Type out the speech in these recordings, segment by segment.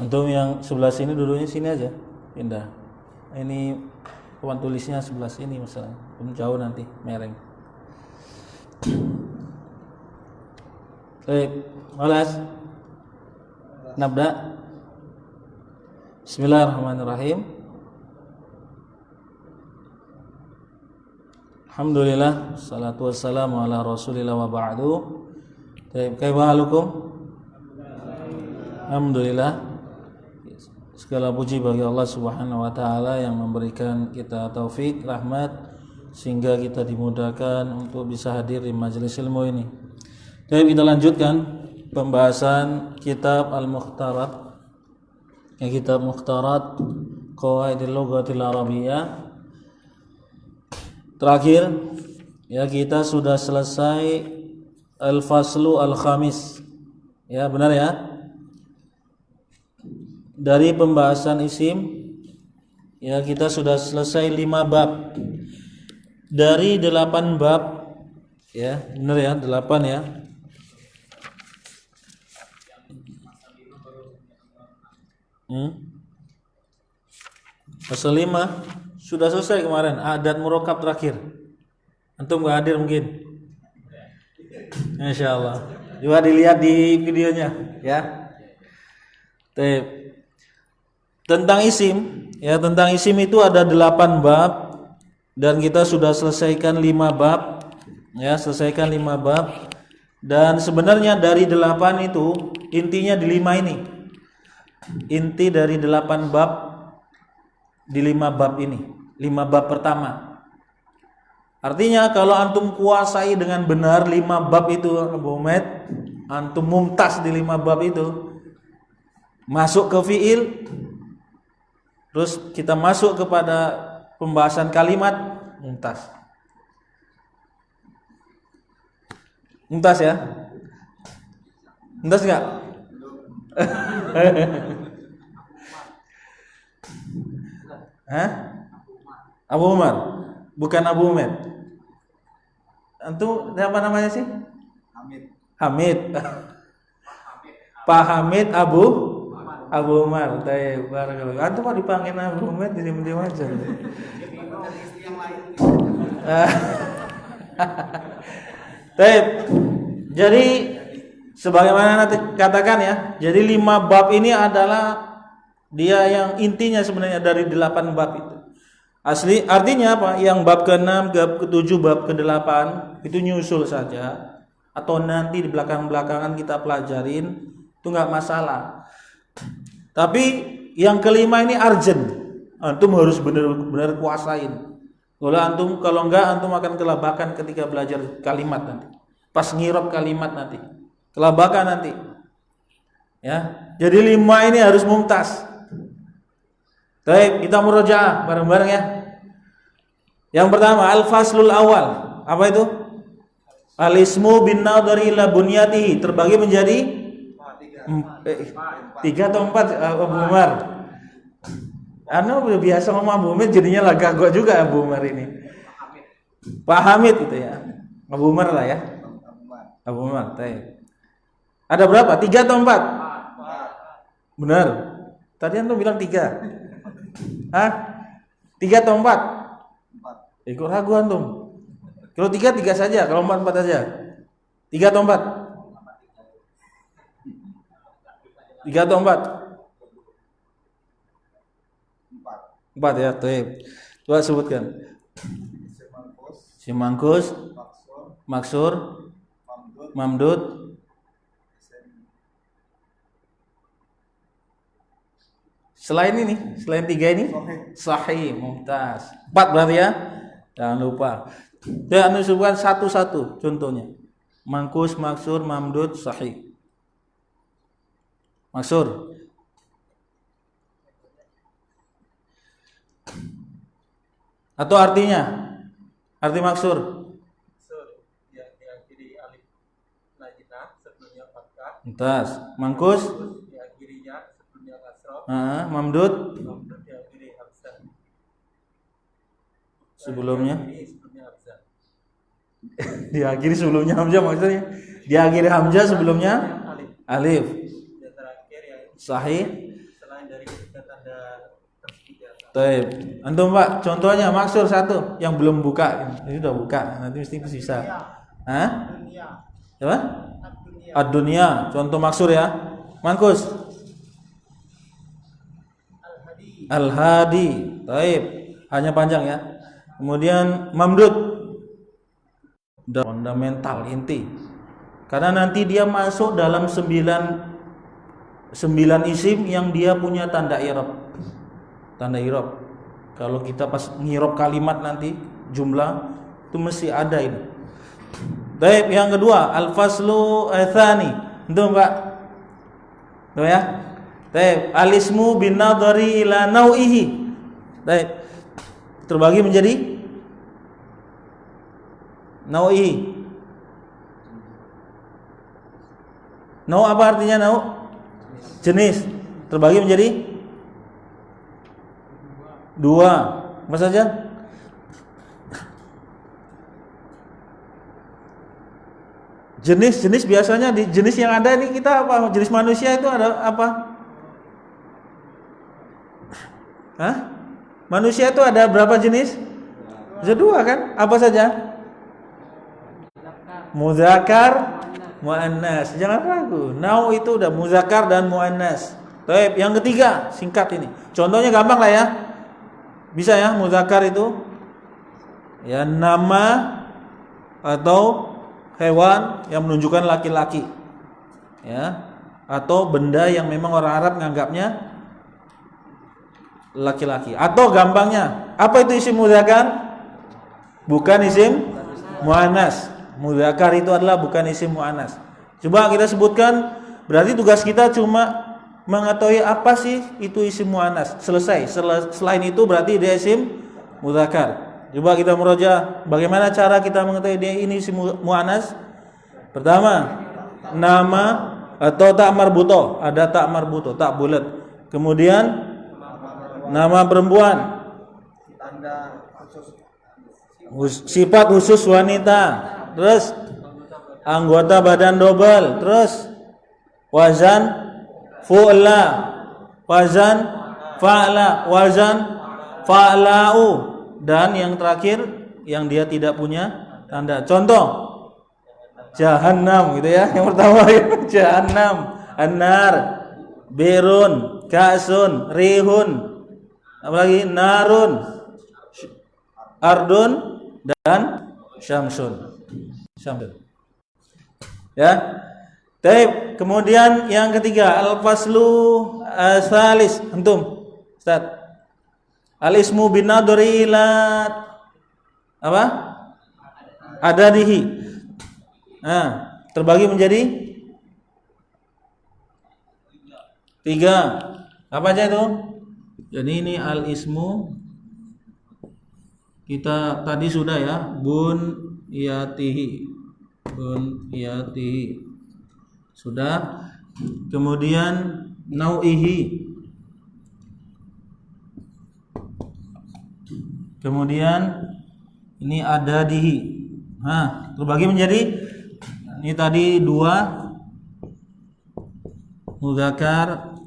Antum yang sebelah sini duduknya sini aja, pindah. Ini papan tulisnya sebelah sini misalnya, jauh nanti mereng. Baik, malas. Nabda. Bismillahirrahmanirrahim. Alhamdulillah, salatu wassalamu ala Rasulillah wa ba'du. Kaifa halukum? Alhamdulillah. Segala puji bagi Allah Subhanahu wa taala yang memberikan kita taufik, rahmat sehingga kita dimudahkan untuk bisa hadir di majelis ilmu ini. Baik, kita lanjutkan pembahasan kitab Al-Mukhtarat. Kitab Mukhtarat Qawaidil Lughatil Arabiyyah. Terakhir ya, kita sudah selesai Al-Faslu Al-Khamis. Ya, benar ya? Dari pembahasan isim ya, kita sudah selesai 5 bab dari 8 bab ya, benar ya, 8 ya. Pasal 5 sudah selesai kemarin, adat murokab terakhir. Antum gak hadir mungkin. Insyaallah. Coba dilihat di videonya ya. Tentang isim ya, tentang isim itu ada 8 bab dan kita sudah selesaikan 5 bab ya, selesaikan 5 bab. Dan sebenarnya dari 8 itu intinya di 5 ini. Inti dari 8 bab di 5 bab ini, 5 bab pertama. Artinya kalau antum kuasai dengan benar 5 bab itu, Abu Umaid, antum mumtaz di 5 bab itu, masuk ke fiil. Terus kita masuk kepada pembahasan kalimat, mumtaz. Mumtaz ya? Mumtaz enggak? Hah? Abu Umar? Bukan Abu Umaid. Antum apa namanya sih? Hamid. Pak Hamid Abu Umar. Baik, barakallahu. Antum mau dipanggil Abu Umaid diam-diam aja. Baik. Jadi sebagaimana nanti katakan ya, jadi 5 bab ini adalah dia yang intinya sebenarnya dari 8 bab itu. Asli artinya apa? Yang bab ke-6, bab ke-7, bab ke-8 itu nyusul saja, atau nanti di belakang-belakangan kita pelajarin, itu enggak masalah. Tapi yang kelima ini urgent. Antum harus benar-benar kuasain. Kalau enggak antum akan kelabakan ketika belajar kalimat nanti. Pas ngirab kalimat nanti. Kelabakan nanti. Ya. Jadi 5 ini harus mumtaz. Baik, kita murojaah bareng-bareng ya. Yang pertama, al-faslul awal. Apa itu? Al-ismu bin nadhari ila bunyatihi, terbagi menjadi 3 atau 4, Abu Umar. Biasa ngomong Abu Umar jadinya gagak juga Abu Umar ini. Pak Hamid itu ya. Abu Umar lah ya. Abu Umar. Ada berapa? 3 atau 4? Benar. Tadi antum bilang 3. Hah? 3 atau 4? Ikut ragu antum. Kalau 3 saja, kalau 4 saja. 3 atau 4? 3 atau 4? 4 ya, baik. Coba sebutkan. Simangkus, maksur, mamdud, selain 3 ini, sahih, mumtaz. 4 berarti ya. Jangan lupa. Dan sebutkan satu-satu contohnya. Mangkus, maksur, mamdud, sahih. Maksur. Atau artinya? Arti maksur. Yang diakhiri alif lajnah sebelumnya fathah. Mumtaz. Mangkus? Diakhirinya sebelumnya kasrah. Mamdud? Mamdud diakhiri hamzah. Sebelumnya? Sebelumnya hamzah. Diakhiri sebelumnya hamzah maksudnya? Diakhiri hamzah sebelumnya alif. Dan terakhir yang Sahih. ada tersedia. Taib. Antum Pak, contohnya maksur satu yang belum buka. Ini udah buka, nanti mesti sisa. Hah? Apa? Ad-dunya. Contoh maksur ya. Mangkus. Al-hadi. Taib. Hanya panjang ya. Kemudian mamdud. Fundamental inti. Karena nanti dia masuk dalam 9 isim yang dia punya tanda i'rab. Tanda i'rab. Kalau kita pas ngirab kalimat nanti jumlah itu mesti ada ini. Baik, yang kedua al-faslu tsani. Itu Pak. Tuh ya. Baik, al-ismu bin nadhari ila nau'ihi. Baik. Terbagi menjadi nau'ihi. Nau apa artinya nau? Jenis. Terbagi menjadi 2. Apa saja? Jenis biasanya di jenis yang ada ini kita apa? Jenis manusia itu ada apa? Hah? Manusia itu ada berapa jenis? Ada 2 kan? Apa saja? Muzakkar, muannas. Jangan ragu. Nau itu udah muzakkar dan muannas. Baik, yang ketiga, singkat ini. Contohnya gampang lah ya. Bisa ya muzakkar itu ya nama atau hewan yang menunjukkan laki-laki. Ya, atau benda yang memang orang Arab menganggapnya laki-laki. Atau gampangnya, apa itu isim muzakkar? Bukan isim muannas. Muzakkar itu adalah bukan isim muannas. Coba kita sebutkan, berarti tugas kita cuma mengetahui apa sih itu isim muannas. Selesai. Selain itu berarti dia isim muzakkar. Coba kita murojaah, bagaimana cara kita mengetahui dia ini isim muannas? Pertama, nama atau tak marbutoh, ada tak marbutoh, tak bulat. Kemudian nama perempuan, sifat khusus wanita. Terus anggota badan double. Terus wazan fu'la, wazan fa'la, wazan fa'la'u, dan yang terakhir yang dia tidak punya tanda. Contoh jahannam gitu ya. Yang pertama jahannam, an-nar, birun, ka'sun, rihun, apalagi narun, ardun, dan syamsun. Ya. Baik, kemudian yang ketiga al-faslu tsalis. Antum, Ustaz. Al-ismu bin nadhari ila apa? Adadihi. Nah, terbagi menjadi 3. Apa aja itu? Jadi ini al-ismu kita tadi sudah ya, bunyatihi sudah. Kemudian nau'ihi, kemudian ini adadihi. Nah, terbagi menjadi ini tadi 2 muzakkar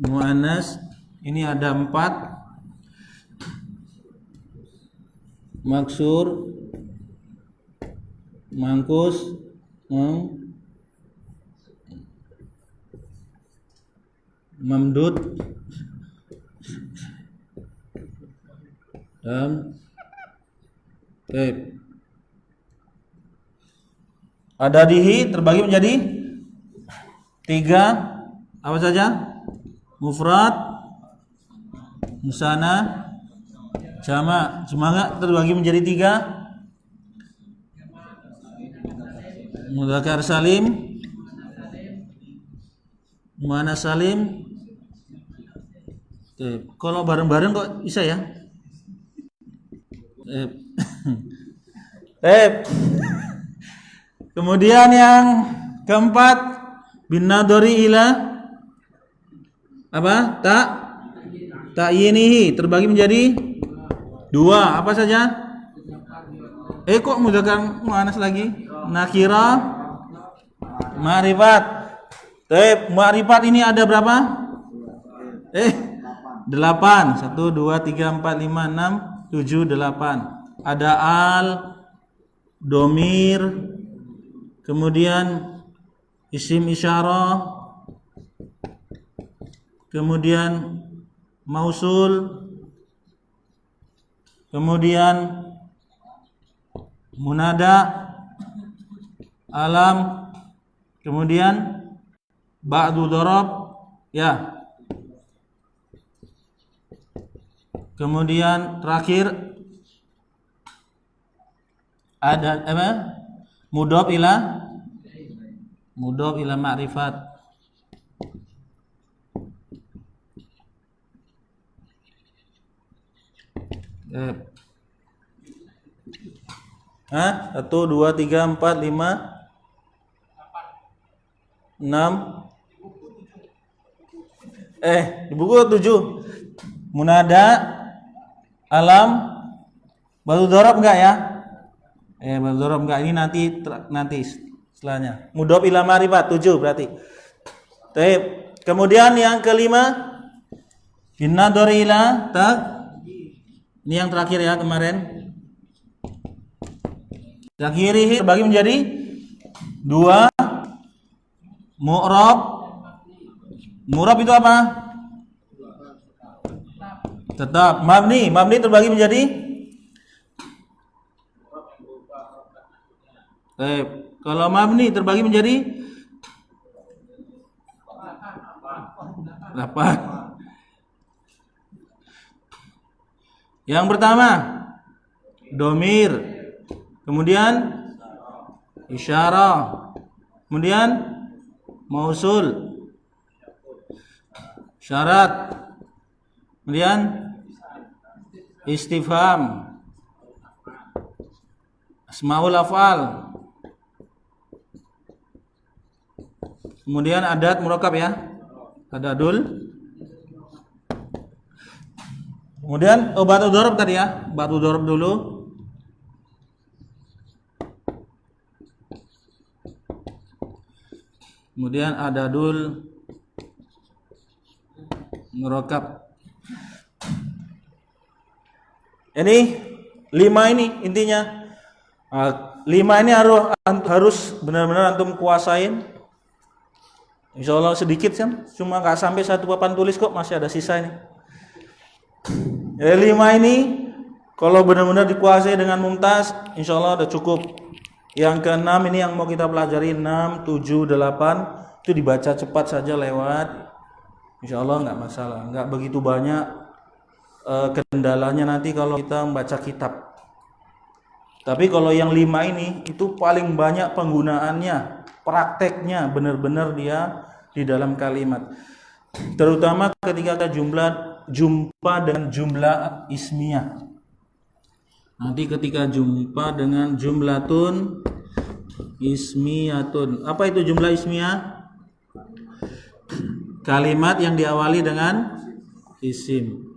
muannas, ini ada 4 maksur, mangkus, mamdud, dan taib. Adadihi terbagi menjadi 3. Apa saja? Mufrad, musanna, jamak. Jamak terbagi menjadi 3. Mudzakkar salim, muannas salim. Kalau bareng-bareng kok bisa ya? Kemudian yang keempat bin nadhari ila apa? Ta'yinihi terbagi menjadi 2. Apa saja? Kok mudzakkar muannas lagi? Nakira, ma'rifat. Ma'rifat ini ada berapa? 8. 1, 2, 3, 4, 5, 6, 7, 8. Ada al, domir, kemudian isim isyarah, kemudian mausul, kemudian munada, alam, kemudian ba'du dharab, ya. Kemudian terakhir ada apa? Mudhof ila ma'rifat. Hah? 1, 2, 3, 4, 5, 6. Di buku 7. Munada, alam, batu dorob enggak ya? Batu dorob enggak, ini nanti setelahnya. Mudhof ila ma'rifat 7 berarti. Baik. Kemudian yang kelima, binnadhari ila ini yang terakhir ya kemarin. Takhirihi terbagi menjadi 2. Mu'rab. Mu'rab itu apa? Tetap. Mabni terbagi menjadi kalau mabni terbagi menjadi 8. Yang pertama domir, kemudian isyarah, kemudian mausul, syarat, kemudian istifham, asmaul af'al, kemudian adat murakkab ya, adadul. Kemudian batu dorob tadi ya, batu dorob dulu. Kemudian adadul murakkab. Ini 5 ini intinya. 5 ini harus benar-benar antum kuasain. Insyaallah sedikit kan, cuma nggak sampai 1 papan tulis kok, masih ada sisa ini. 5 ini kalau benar-benar dikuasai dengan mumtaz, insyaallah udah cukup. Yang ke-6 ini yang mau kita pelajari, 6, 7, 8 itu dibaca cepat saja lewat. Insyaallah nggak masalah, nggak begitu banyak kendalanya nanti kalau kita membaca kitab. Tapi kalau yang 5 ini itu paling banyak penggunaannya, prakteknya benar-benar dia di dalam kalimat. Terutama ketika kita jumpa dengan jumlah ismiyah. Nanti ketika jumpa dengan jumlatun ismiyatun. Apa itu jumlah ismiyah? Kalimat yang diawali dengan isim.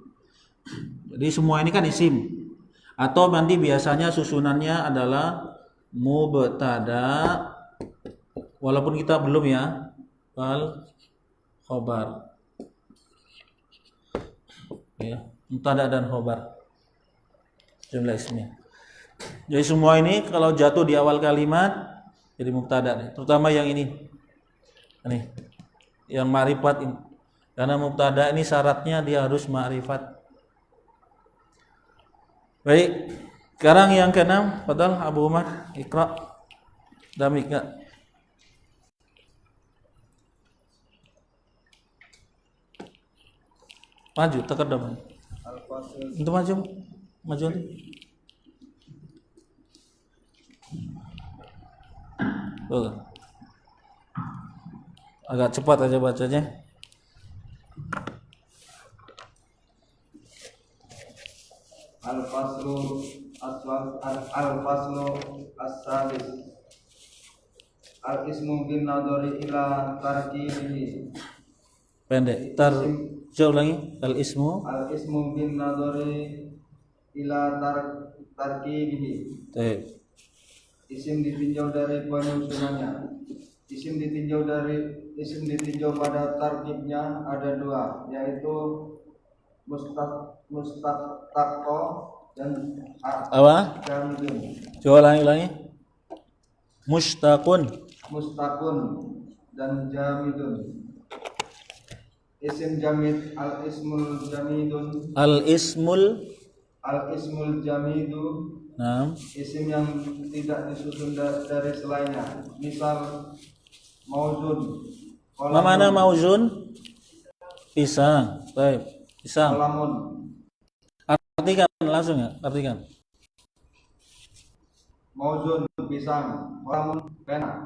Jadi semua ini kan isim. Atau nanti biasanya susunannya adalah mubtada, walaupun kita belum ya, wal khobar. Ya, mubtada dan khobar. Jumlah ismiyah. Jadi semua ini kalau jatuh di awal kalimat jadi mubtada, terutama yang ini. Ini yang ma'rifat ini. Karena mubtada ini syaratnya dia harus ma'rifat. Baik, sekarang yang ke-6, padahal Abu Umar, Iqra. Damik enggak? Maju, takadam. Untuk maju nih. Agak cepat aja bacanya. Al-faslu as-sadis. Al-ismu bin nadhari ila tarkibihi. Pendek. Jauh lagi. Al-ismu bin nadhari ila tarkibihi. Isim ditinjau dari penyusunannya. Isim ditinjau pada tarkibnya ada 2, yaitu mustaqo dan Apa? jamidun. Coba ulangi. Mustaqun. Mustaqun dan jamidun. Isim jamid al-ismul jamidun. Al-ismul. Al-ismul jamidu, Nah. isim yang tidak disusun dari selainnya. Misal mauzun. Mana mauzun? Pisang. Baik. Pisang. Kolamun. Artikan langsung ya. Artikan. Mauzun pisang. Kolamun pena.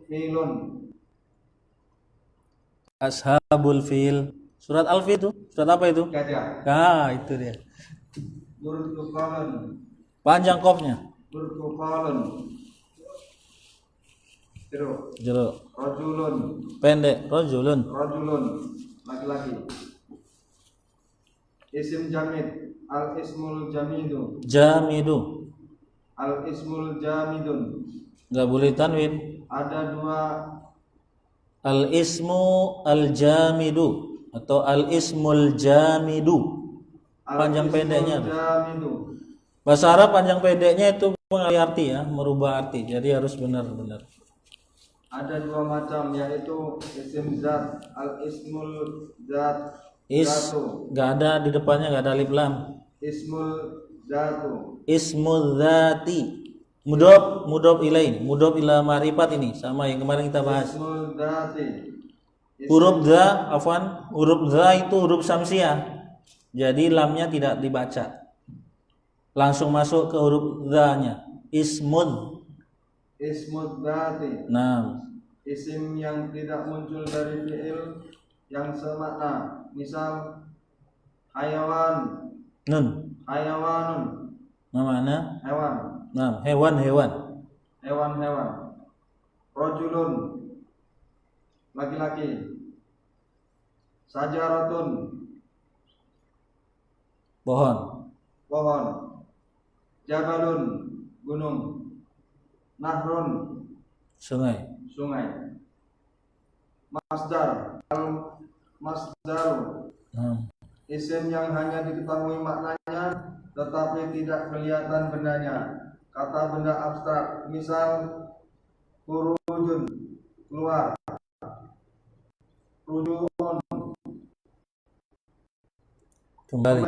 Filun. Ashabul fil. Surat Al-Fil itu. Surat apa itu? Gajah. Ah, itu dia. Burtukalun. Panjang kopnya. Burtukalun. Terus. Jeruk. Rojulun. Pendek. Rojulun. Rojulun. Laki-laki. Isim jamid. Al-ismul jamidu. Jamidu. Al-ismul jamidun. Enggak boleh tanwin. Ada dua Al-ismu al-jamidu atau al-ismul jamidu. Panjang al-ismul pendeknya. jamidu. Bahasa Arab panjang pendeknya itu mengalih arti ya, merubah arti. Jadi harus benar-benar. Ada dua macam yaitu isim zat, al-ismul zat, zatu, Enggak ada di depannya, enggak ada alif lam. ismul zatu, Ismul dzati. Mudhof ilaih, mudhof ila ma'rifat ini sama yang kemarin kita bahas. ismul zati. Huruf dza, afwan, huruf dza itu huruf samsiah. Jadi lamnya tidak dibaca. Langsung masuk ke huruf dza-nya. Ismud. Ismul zati. Nah, Isim yang tidak muncul dari fi'il yang semakna. Misal hayawan, nun. hayawanun, Mana? hewan, Nah, hewan-hewan. hewan-hewan. Rojulun, laki-laki. Sajaratun, Pohon. pohon. Jabalun, gunung. Nahrun, Sungai. sungai. Masdar, al-masdaru, Nah, isim yang hanya diketahui maknanya tetapi tidak kelihatan bendanya. Kata benda abstrak, misal khurujun, keluar. Rujun, kembali.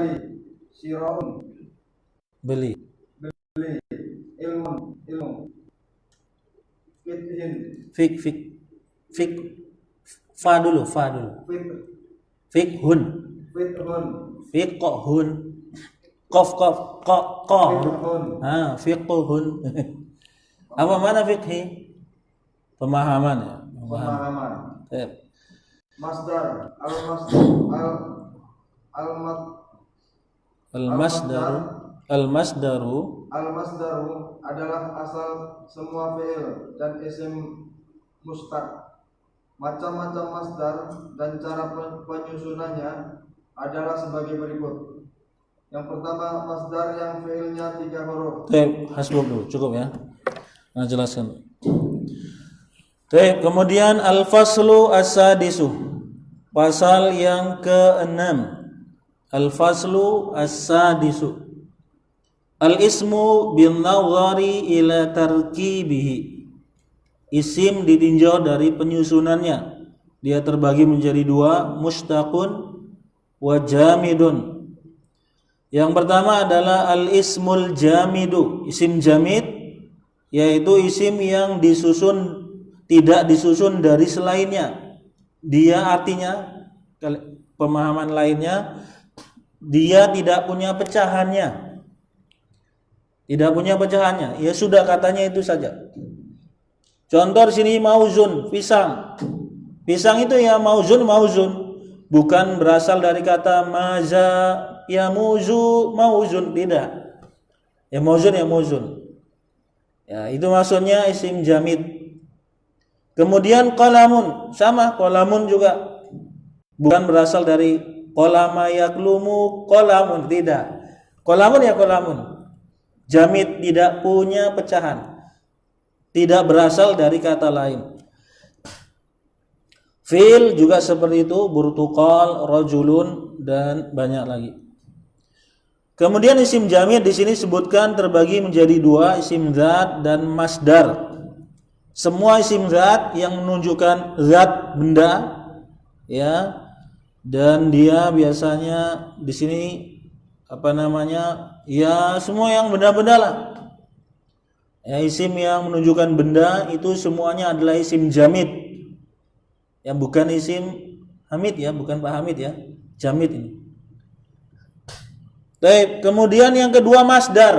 Siraun, Beli. beli. Ilmun, ilmu. Fithin, Fik. Fa dulu. fit, Fikhun. fithun, Fiqhun. Qaf. Qa. fithun. Fiqhun. Apa mana fikhi? Pemahaman ya. Pemahaman. Eh, Masdar, Al-masdaru Al-masdaru adalah asal semua fi'il dan isim mustaq. Macam-macam masdar dan cara penyusunannya adalah sebagai berikut. Yang pertama, masdar yang fi'ilnya 3 huruf. hasbuk dulu, cukup ya. Nah, jelaskan. Kemudian al-faslu as-sadisu. Pasal yang ke-6. Al-faslu as-sadisu. Al-ismu bin nadhari ila tarkibihi. Isim ditinjau dari penyusunannya. Dia terbagi menjadi 2, mustaqun wa jamidun. Yang pertama adalah al-ismul jamidu. Isim jamid yaitu isim yang tidak disusun dari selainnya. Dia artinya, pemahaman lainnya, dia tidak punya pecahannya. Tidak punya pecahannya. Ya sudah, katanya itu saja. Contoh di sini mauzun, pisang. Pisang itu ya mauzun. Bukan berasal dari kata maza ya mauzun, tidak. Ya mauzun. Ya, itu maksudnya isim jamid. Kemudian qalamun, sama, qalamun juga bukan berasal dari qalama yaklumu qalamun, tidak. Qalamun ya qalamun. Jamid, tidak punya pecahan. Tidak berasal dari kata lain. Fil juga seperti itu, burtuqal, rajulun, dan banyak lagi. Kemudian isim jamid di sini sebutkan terbagi menjadi dua, isim zat dan masdar. Semua isim zat yang menunjukkan zat benda, ya, dan dia biasanya di sini ya semua yang benda-benda lah. Ya, isim yang menunjukkan benda itu semuanya adalah isim jamid. Ya, bukan isim hamid ya, bukan Pak Hamid ya. Jamid ini. Baik, kemudian yang kedua masdar.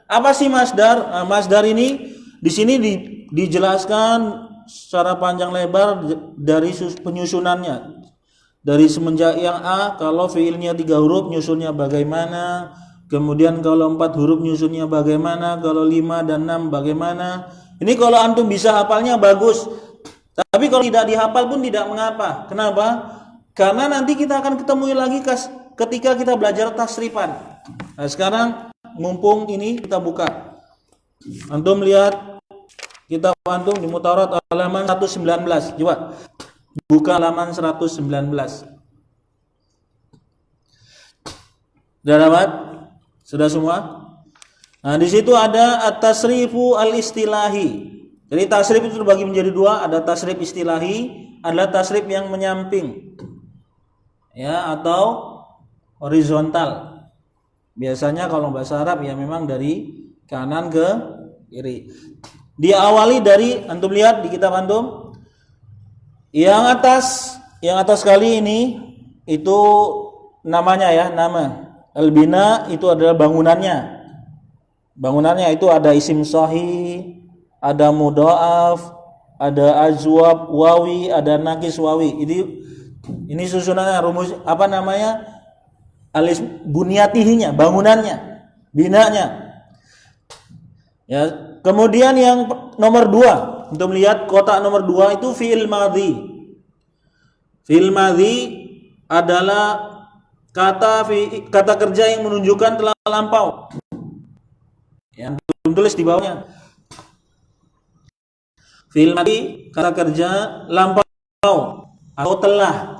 Apa sih masdar? Nah, masdar ini di sini dijelaskan secara panjang lebar dari penyusunannya. Dari semenjak yang A, kalau fiilnya 3 huruf nyusunnya bagaimana, kemudian kalau 4 huruf nyusunnya bagaimana, kalau 5 dan 6 bagaimana. Ini kalau antum bisa hafalnya bagus. Tapi kalau tidak dihafal pun tidak mengapa. Kenapa? Karena nanti kita akan ketemu lagi ketika kita belajar tasrifan. Nah, sekarang mumpung ini kita buka. Antum lihat kitab antum di Mutawarat halaman 119. Coba buka halaman 119. Sudah dapat? Sudah semua? Nah, di situ ada at-tasrifu al-istilahi. Jadi tasrif itu terbagi menjadi dua, ada tasrif istilahi, adalah tasrif yang menyamping. Ya, atau horizontal. Biasanya kalau bahasa Arab ya memang dari kanan ke kiri. Diawali dari antum lihat di kitab antum. Yang atas kali ini itu namanya ya, nama. Al-bina itu adalah bangunannya. Bangunannya itu ada isim sahih, ada mudha'af, ada azwab wawi, ada nakis wawi. Ini susunannya, rumus apa namanya? Alis bunyatihinya, bangunannya, binanya. Ya, kemudian yang nomor 2, untuk melihat kotak nomor 2 itu fi'il madhi. Fi'il madhi adalah kata kerja yang menunjukkan telah lampau. Yang tulis di bawahnya. Fi'il madhi kata kerja lampau atau telah.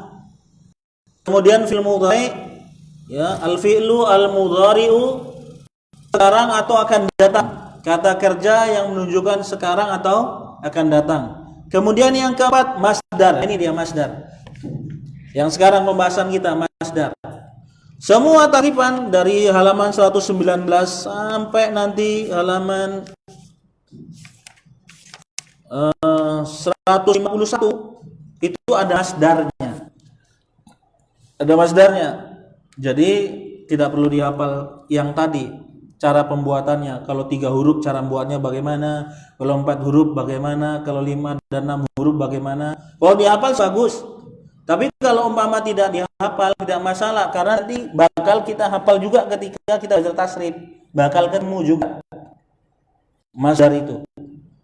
Kemudian fi'il mudhari ya, al-fi'lu al-mudhari'u sekarang atau akan datang. Kata kerja yang menunjukkan sekarang atau akan datang. Kemudian yang keempat masdar. Ini dia masdar. Yang sekarang pembahasan kita masdar. Semua tasrifan dari halaman 119 sampai nanti halaman 151 itu ada masdarnya. Ada masdarnya. Jadi tidak perlu dihafal yang tadi cara pembuatannya. Kalau 3 huruf cara membuatnya bagaimana, kalau 4 huruf bagaimana, kalau 5 dan 6 huruf bagaimana. Kalau dihafal bagus. Tapi kalau umpama tidak dihafal tidak masalah, karena nanti bakal kita hafal juga ketika kita belajar tasrif, bakal ketemu juga masdar itu.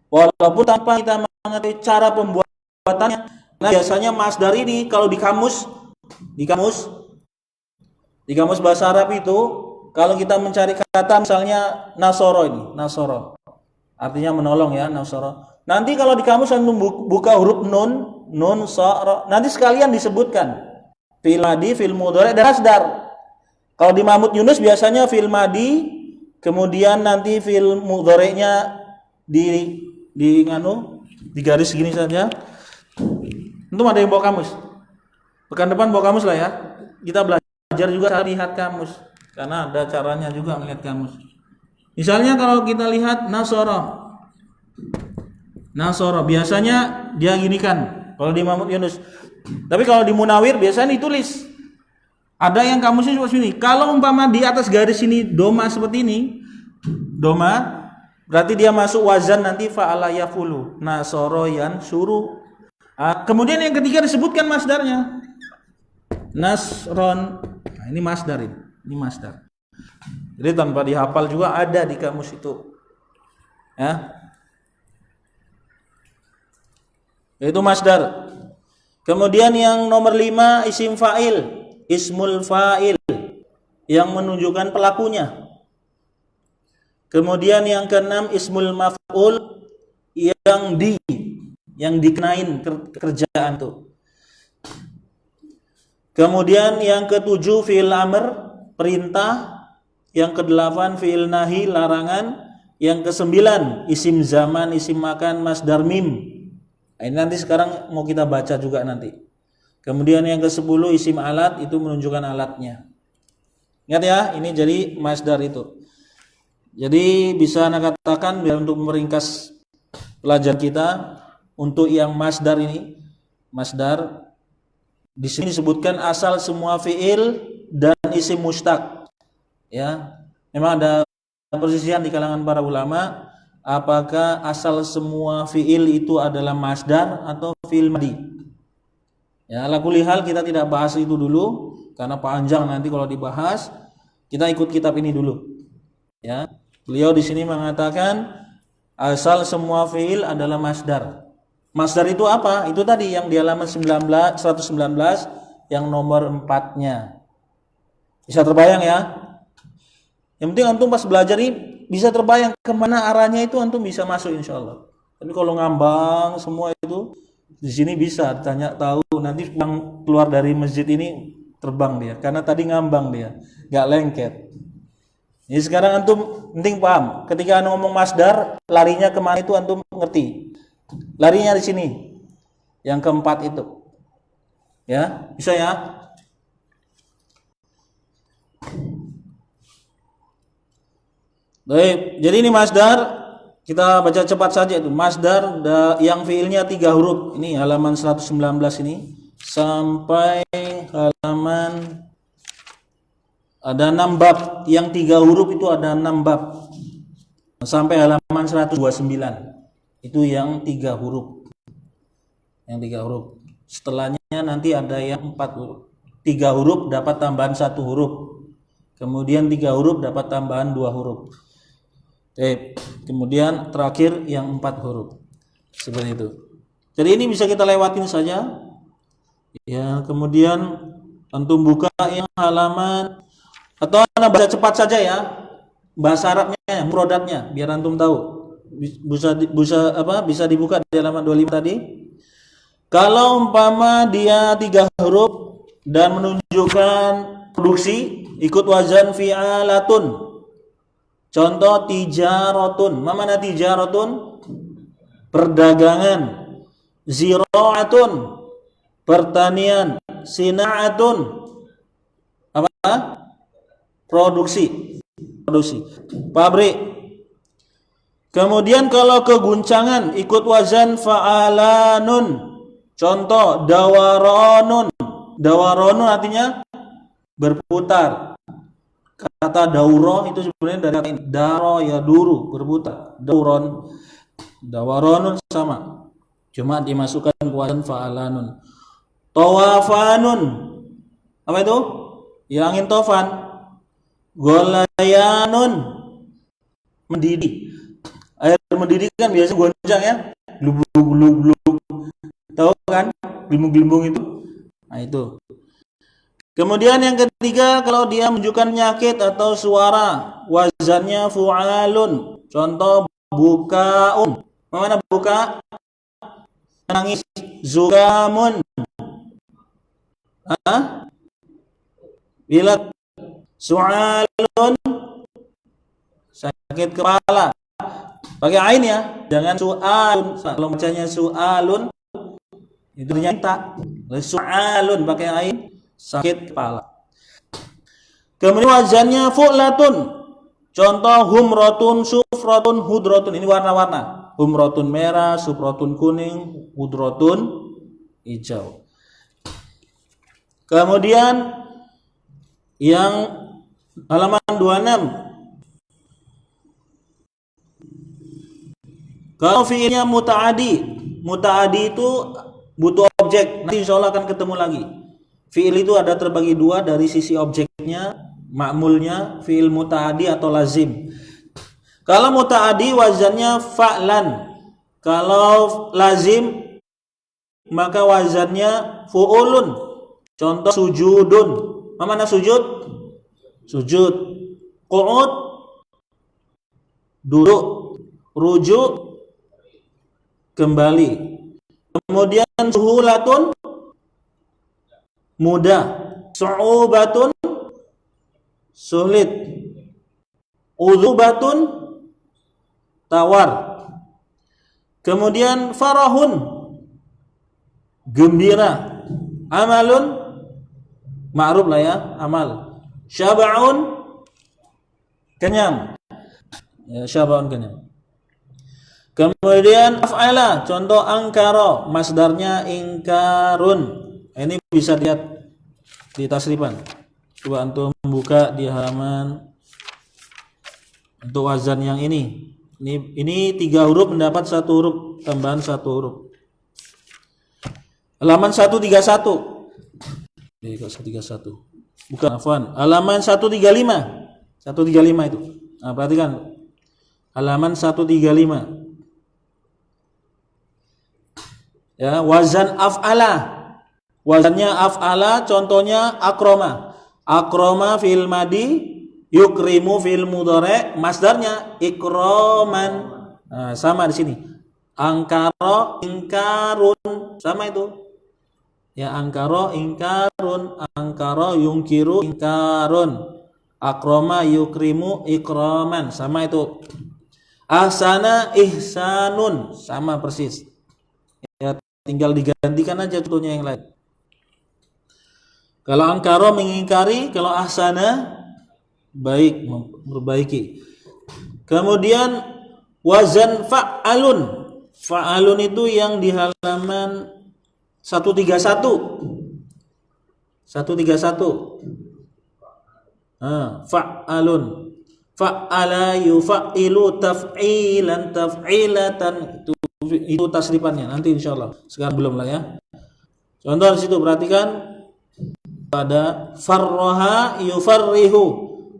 Walaupun tanpa kita mengerti cara pembuatannya. Nah, biasanya masdar ini kalau di kamus bahasa Arab itu kalau kita mencari kata misalnya nasoro ini, nasoro. Artinya menolong ya, nasoro. Nanti kalau di kamus antum buka huruf nun, sa, nanti sekalian disebutkan fi'il madi, fi'il mudhari dan masdar. Kalau di Mahmud Yunus biasanya fi'il madi, kemudian nanti fi'il mudhari'nya di garis gini saja. Antum ada yang bawa kamus? Pekan depan bawa kamus lah ya. Kita belajar juga cara lihat kamus, karena ada caranya juga melihat kamus. Misalnya kalau kita lihat Nasoro biasanya dia gini kan kalau di Mahmud Yunus. Tapi kalau di Munawir biasanya ditulis. Ada yang kamusnya seperti ini. Kalau umpama di atas garis ini doma seperti ini, doma berarti dia masuk wazan nanti fa'ala yafulu. Nasoro yan suru. Kemudian yang ketiga disebutkan masdarnya. Nasron. Nah, ini masdar ini. Ini masdar. Jadi tanpa dihafal juga ada di kamus itu. Ya. Itu masdar. Kemudian yang nomor 5 isim fa'il, ismul fa'il yang menunjukkan pelakunya. Kemudian yang ke-6 ismul maf'ul yang dikenain kerjaan tuh. Kemudian yang ketujuh fi'il amr, perintah. Yang kedelapan fi'il nahi, larangan. Yang kesembilan isim zaman, isim makan, masdar mim. Nah, ini nanti sekarang mau kita baca juga nanti. Kemudian yang ke-10 isim alat, itu menunjukkan alatnya. Ingat ya, ini jadi masdar itu. Jadi bisa Anda katakan biar untuk meringkas pelajaran kita, untuk yang masdar ini, masdar di sini disebutkan asal semua fiil dan isim mustaq. Ya, memang ada perselisihan di kalangan para ulama apakah asal semua fiil itu adalah masdar atau fiil madi. Ya, ala kulli hal kita tidak bahas itu dulu karena panjang nanti kalau dibahas. Kita ikut kitab ini dulu. Ya, beliau di sini mengatakan asal semua fiil adalah masdar. Masdar itu apa? Itu tadi yang di halaman 119 yang nomor 4-nya. Bisa terbayang ya? Yang penting antum pas belajar ini bisa terbayang kemana arahnya, itu antum bisa masuk insya Allah. Tapi kalau ngambang semua itu di sini bisa tanya tahu, nanti yang keluar dari masjid ini terbang dia karena tadi ngambang dia, nggak lengket. Jadi sekarang antum penting paham. Ketika antum ngomong masdar, larinya kemana itu antum ngerti. Larinya di sini. Yang keempat itu. Ya, bisa ya? Baik, jadi ini masdar, kita baca cepat saja itu. Masdar yang fiilnya 3 huruf. Ini halaman 119 ini sampai halaman ada 6 bab. Yang 3 huruf itu ada 6 bab. Sampai halaman 129. Itu yang 3 huruf. Yang 3 huruf. Setelahnya nanti ada yang 4 huruf. 3 huruf dapat tambahan 1 huruf. Kemudian 3 huruf dapat tambahan 2 huruf. Kemudian terakhir yang 4 huruf. Seperti itu. Jadi ini bisa kita lewatin saja. Ya, kemudian antum buka yang halaman, atau Anda baca cepat saja ya. Bahasa Arabnya, mufradatnya biar antum tahu. Bisa dibuka di halaman 25 tadi. Kalau umpama dia 3 huruf dan menunjukkan produksi, ikut wazan fi'alatun. Contoh tijaratun. Mana tijaratun? Perdagangan. Zira'atun, pertanian. Sina'atun, apa? Produksi. Pabrik. Kemudian kalau keguncangan ikut wazan fa'alanun. Contoh dawaronun. Dawaronun artinya berputar. Kata dauro itu sebenarnya dari kata daro ya duru, berputar. Dauron, dawaronun sama. Cuma dimasukkan ke wazan fa'alanun. Tawafanun. Apa itu? Hilangin tofan. Golayanun, mendidih. Air mendidih kan biasa goncang ya. Glubuk. Tahu kan? Gelembung-gelembung itu. Nah, itu. Kemudian yang ketiga, kalau dia menunjukkan penyakit atau suara, wazannya fu'alun. Contoh bukaun. Mana buka? Nangis. Zukamun. Bila su'alun, sakit kepala. Pakai ain ya, jangan su'alun. Kalau bacanya su'alun itu nyata. Su'alun pakai ain, sakit kepala. Kemudian wazannya fu'latun. Contoh humrotun, sufrotun, hudrotun. Ini warna-warna. Humrotun merah, sufrotun kuning, hudrotun hijau. Kemudian yang halaman 26. Kalau fiilnya muta'adi. Muta'adi itu butuh objek. Nanti insya Allah akan ketemu lagi. Fiil itu ada terbagi 2 dari sisi objeknya, ma'mulnya, fiil muta'adi atau lazim. Kalau muta'adi wazannya fa'lan. Kalau lazim maka wazannya fu'ulun. Contoh sujudun. Mana sujud? Sujud. Qu'ud, duduk. Rujuk, kembali. Kemudian suhulatun, mudah. Su'ubatun sulit. Udzubatun tawar. Kemudian farahun gembira. Amalun ma'ruf lah ya, amal. Syaba'un kenyang. Ya, syaba'un kenyang. Kemudian af'ala, contoh angkara, masdarnya ingkarun. Ini bisa lihat di tasrifan. Coba antum buka di halaman untuk wazan yang ini. Ini 3 huruf mendapat 1 huruf, tambahan 1 huruf. Halaman 131. Ini kok 131. Bukan, afwan. Halaman 135. 135 itu. Nah, perhatikan. Halaman 135. Ya, wazan af'ala. Wazannya af'ala, contohnya akroma. Akroma fil madi, yukrimu fil mudhari', masdarnya ikraman. Nah, sama di sini. Angkara ingkarun, sama itu. Ya, angkara ingkarun, angkara yungkiru ingkarun. Akroma yukrimu ikraman, sama itu. Ahsana ihsanun, sama persis. Ya, tinggal digantikan aja contohnya yang lain. Kalau angkara mengingkari, kalau ahsana baik, memperbaiki. Kemudian wazan fa'alun. Fa'alun itu yang di halaman 131. 131. Fa'alun. Fa'ala yufa'ilu taf'ilan taf'ilatan. Itu tasrifannya nanti insyaallah. Sekarang belum lah ya. Contoh di situ perhatikan pada farraha yufarrihu,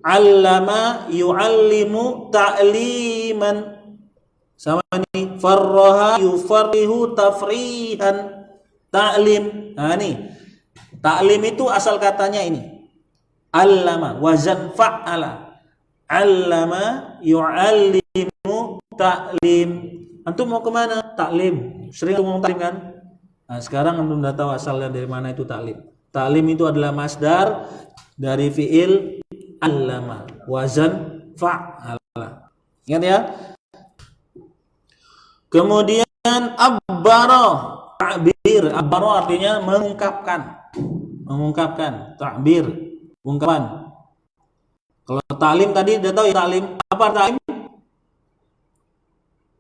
allama yuallimu ta'liman. Sama ini farraha yufarrihu tafrihan ta'lim. Nah ini ta'lim itu asal katanya ini. Allama wazan fa'ala. Allama yuallimu ta'lim. Antum mau kemana? Taklim. Sering ngomong taklim kan? Nah, sekarang antum udah tahu asalnya dari mana itu taklim. Taklim itu adalah masdar dari fiil allama, wazan fa'ala. Ingat ya? Kemudian abbara, ta'bir. Abbara artinya mengungkapkan. Mengungkapkan, ta'bir, ungkapan. Kalau taklim tadi udah tahu ya taklim. Apa taklim?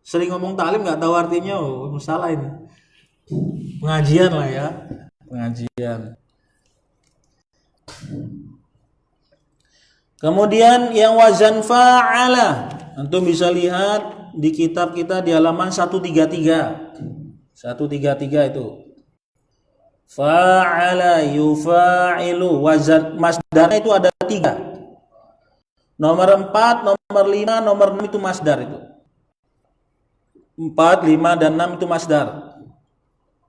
Sering ngomong taklim nggak tahu artinya, masalah ini. Pengajian lah ya, pengajian. Kemudian yang wazan fa'ala, antum bisa lihat di kitab kita di halaman 133. 133 itu. Fa'ala yufa'ilu, wazan masdarnya itu ada 3. Nomor 4, nomor 5, nomor 6 itu masdar itu. 4, 5 dan 6 itu masdar.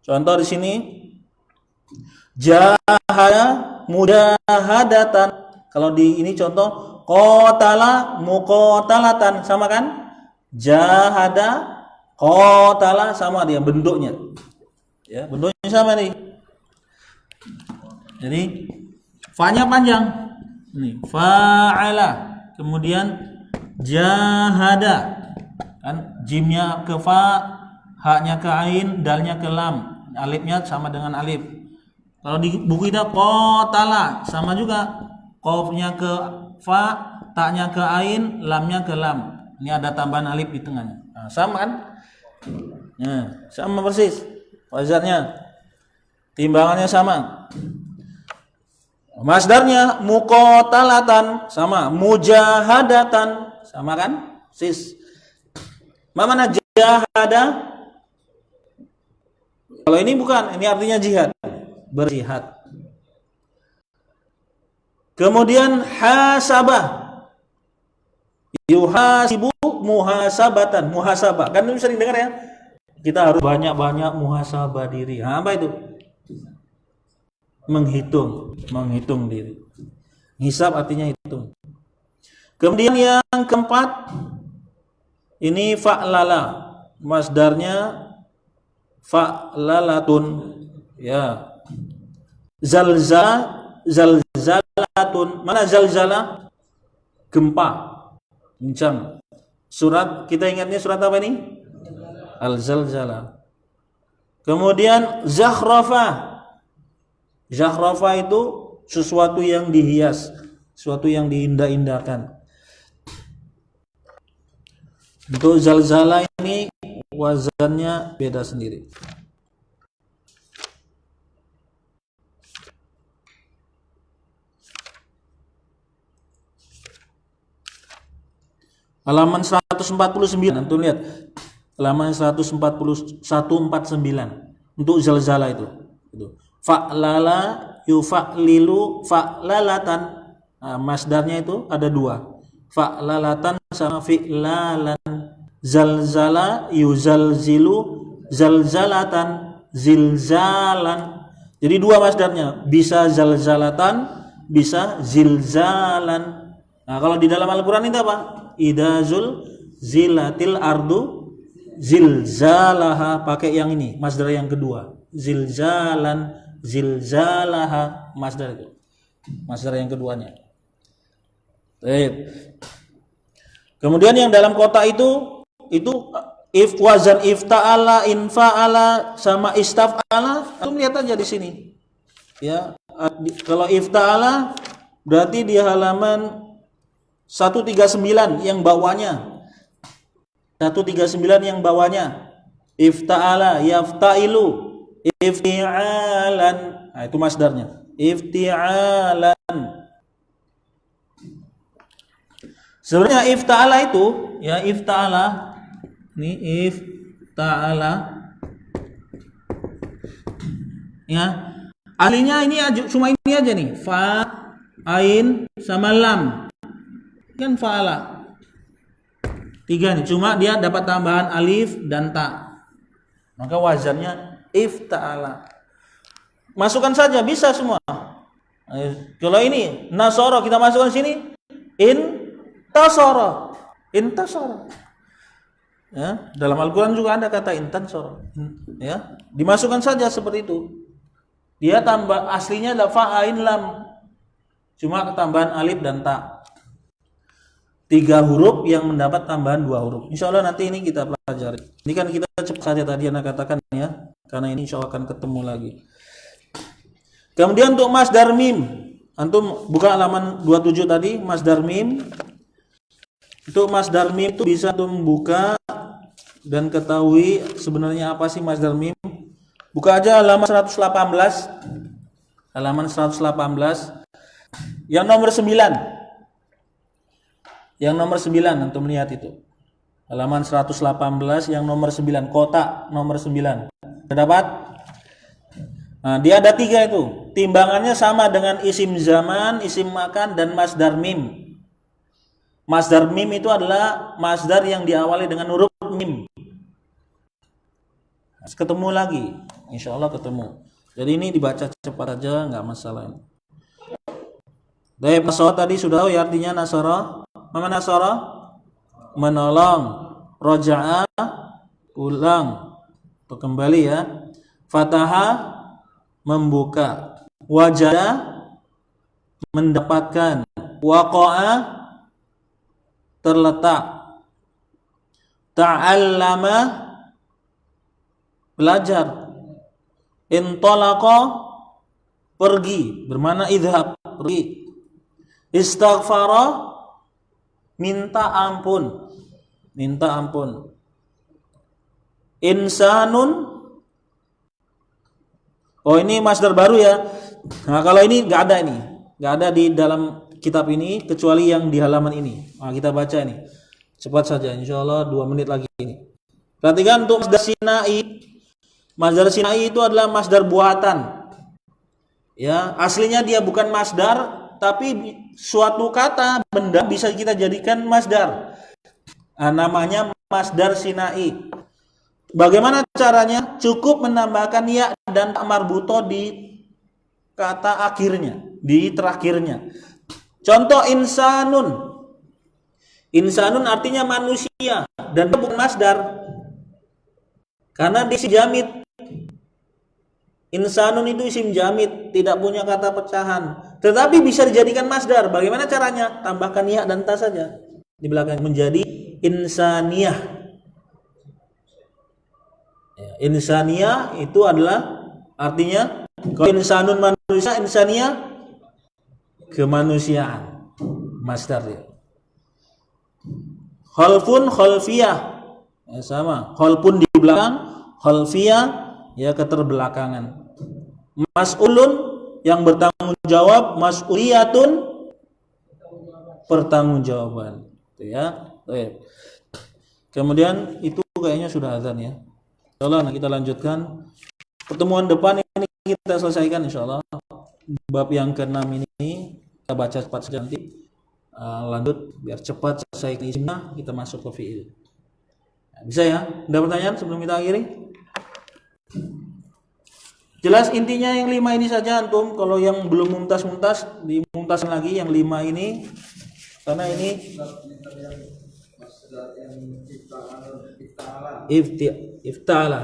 Contoh di sini jahada mujahadatan. Kalau di ini contoh qatala muqatalatan, sama kan? Jahada qatala, sama dia bentuknya. Ya, bentuknya sama nih. Jadi fa-nya panjang. Ini fa'ala. Kemudian jahada. Kan jimnya ke fa, haknya ke ain, dalnya ke lam, alifnya sama dengan alif. Kalau di buku kita qatala sama juga, qafnya ke fa, taknya ke ain, lamnya ke lam. Ini ada tambahan alif di tengahnya. Nah, sama kan? Nah, sama persis wazannya, timbangannya sama. Masdarnya muqatalatan sama, mujahadatan sama kan? Sis. Mana jahada? Kalau ini bukan, ini artinya jihad, berjihad. Kemudian hasabah, yuhasibu muhasabatan, muhasabah. Kan sering dengar ya? Kita harus banyak-banyak muhasabah diri. Nah, apa itu? Menghitung diri. Hisab artinya hitung. Kemudian yang keempat, ini fa'lala, masdarnya fa'lalatun, ya. Zalzala zalzalatun. Mana zalzala? Gempa, guncang. Surat, kita ingatnya surat apa ini? Al-Zalzalah. Kemudian zakhrafa. Zakhrafa itu sesuatu yang dihias, sesuatu yang diindah-indahkan. Untuk zalzalah ini wazannya beda sendiri. Halaman 149, antum lihat. Halaman 149 untuk zalzala itu. Fa'lala yufa'lilu fa'lalatan. Nah, masdarnya itu ada dua. Fa'lalatan sama fi'lalan. Zalzala yuzalzilu zalzalatan zilzalan. Jadi dua masdarnya, bisa zalzalatan, bisa zilzalan. Nah, kalau di dalam Al-Qur'an itu apa? Idazul zilatil ardu zilzalaha, pakai yang ini, masdar yang kedua. Zilzalan, zilzalaha, masdar itu. Masdar yang keduanya. Baik. Kemudian yang dalam kota itu if wazan ifta'ala, infa'ala sama istaf'ala, antum lihat aja di sini. Ya, kalau ifta'ala berarti di halaman 139 yang bawahnya. 139 yang bawahnya. Ifta'ala, yafta'ilu, ifti'alan. Nah, itu masdarnya. Ifti'alan. Sebenarnya ifta'ala itu, ya ifta'ala. Ini ifta'ala. Ya. Ahlinya ini cuma ini aja nih. Fa, ain, sama lam. Kan fa'ala. 3 nih, cuma dia dapat tambahan alif dan ta. Maka wazannya ifta'ala. Masukkan saja, bisa semua. Kalau ini nasoro, kita masukkan sini intasoro. Intasoro. Ya, dalam Al-Qur'an juga ada kata intasoro. Ya, dimasukkan saja seperti itu. Dia tambah aslinya adalah fa'ain lam. Cuma tambahan alif dan ta. 3 huruf yang mendapat tambahan 2 huruf. Insya Allah nanti ini kita pelajari. Ini kan kita cepat saja tadi Anda katakan ya, karena ini insya Allah akan ketemu lagi. Kemudian untuk masdar mim, antum buka halaman 27 tadi, masdar mim. Untuk masdar mim itu bisa antum buka dan ketahui sebenarnya apa sih masdar mim. Buka aja halaman 118. Halaman 118. Yang nomor 9. Yang nomor 9 antum lihat itu. Halaman 118 yang nomor 9, kotak nomor 9. Sudah dapat? Nah, dia ada 3 itu. Timbangannya sama dengan isim zaman, isim makan dan masdar mim. Masdar mim itu adalah masdar yang diawali dengan huruf mim. Ketemu lagi. Insya Allah ketemu. Jadi ini dibaca cepat aja, nggak masalah ini. Dari nasara tadi sudah tahu ya artinya nasara. Mana nasara? Menolong. Roja'a, pulang atau kembali ya. Fataha, membuka. Wajada, mendapatkan. Waqa'a, terletak. Ta'allama, belajar. Intalaqa, pergi, bermakna idhab, pergi. Istaghfara, minta ampun. Minta ampun. Insanun. Oh, ini masdar baru ya. Nah, kalau ini nggak ada ini. Nggak ada di dalam kitab ini kecuali yang di halaman ini. Nah, kita baca ini. Cepat saja, insya Allah 2 menit lagi ini. Perhatikan untuk masdar sinai. Masdar sinai itu adalah masdar buatan. Ya, aslinya dia bukan masdar, tapi suatu kata benda bisa kita jadikan masdar. Nah, namanya masdar sinai. Bagaimana caranya? Cukup menambahkan ya dan tak marbuto di kata akhirnya, di terakhirnya. Contoh insanun. Insanun artinya manusia dan bukan masdar. Karena di jamid. Insanun itu isim jamid, tidak punya kata pecahan, tetapi bisa dijadikan masdar. Bagaimana caranya? Tambahkan ya dan ta saja di belakang menjadi insaniyah. Ya, insaniyah itu adalah artinya kalau insanun manusia, insaniyah kemanusiaan, masdar ya. Khalfun khalfiyah, ya, sama. Khalfun di belakang, khalfiyah ya keterbelakangan. Mas'ulun yang bertanggung jawab, mas'uliyatun pertanggungjawaban. Itu ya. Baik. Kemudian itu kayaknya sudah azan ya. Insyaallah kita lanjutkan pertemuan depan ini, kita selesaikan insyaallah bab yang ke-6 ini kita baca cepat saja nanti. Lanjut biar cepat selesai isimnya, kita masuk ke fi'il. Bisa ya? Ada pertanyaan sebelum kita akhiri? Jelas intinya yang 5 ini saja antum. Kalau yang belum muntas-muntas dimumtaskan lagi yang 5 ini, karena ini ifta'ala.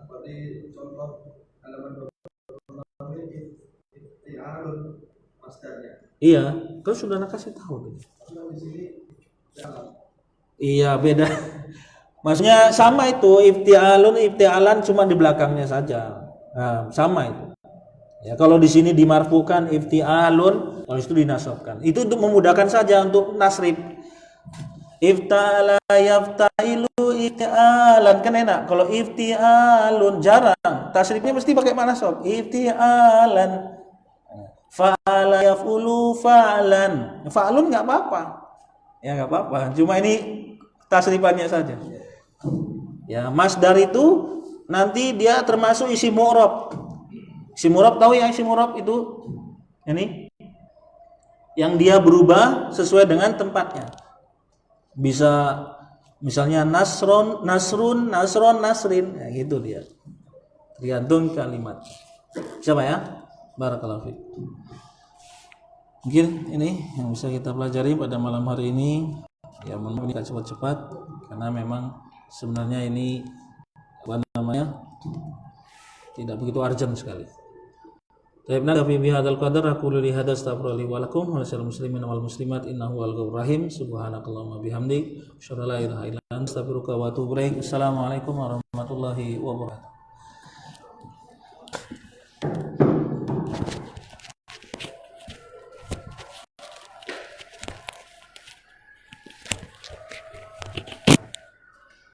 Berarti contoh halaman 26 ifti'alun masdarnya. Iya, kan sudah kasih tahu tuh. Di sini Iya, beda. Maksudnya sama itu, ifti'alun, ifti'alan cuma di belakangnya saja. Nah, sama itu. Ya, kalau di sini dimarfukan ifti'alun, kalau itu dinasabkan. Itu untuk memudahkan saja untuk nasrib. Ifta'ala yafta'ilu ifti'alan, kan enak. Kalau ifti'alun jarang, tasrifnya mesti pakai nasab. Ifti'alan. Fa'ala yaf'ulu fa'lan. Fa'lun enggak apa-apa. Ya enggak apa-apa. Cuma ini tasrifannya saja. Ya, masdar itu nanti dia termasuk isi mu'rab. Isi mu'rab tahu ya, isi mu'rab itu ini yang dia berubah sesuai dengan tempatnya. Bisa misalnya nasron, nasrun, nasron, nasrin, ya gitu dia. Tergantung kalimat. Siapa ya? Barakallahu fiik. Mungkin ini yang bisa kita pelajari pada malam hari ini. Ya, mohon maaf cepat-cepat karena memang sebenarnya ini apa namanya tidak begitu urgent sekali. Baik, nabi bihadzal qadar aku li hadzal astaghfirullahi wa lakum wa lisal muslimin wal muslimat innahu wal ghafurur rahim subhanakallahumma bihamdik asyhadu an la ilaha illa anta astaghfiruka wa atubu ilaik. Assalamualaikum warahmatullahi wabarakatuh.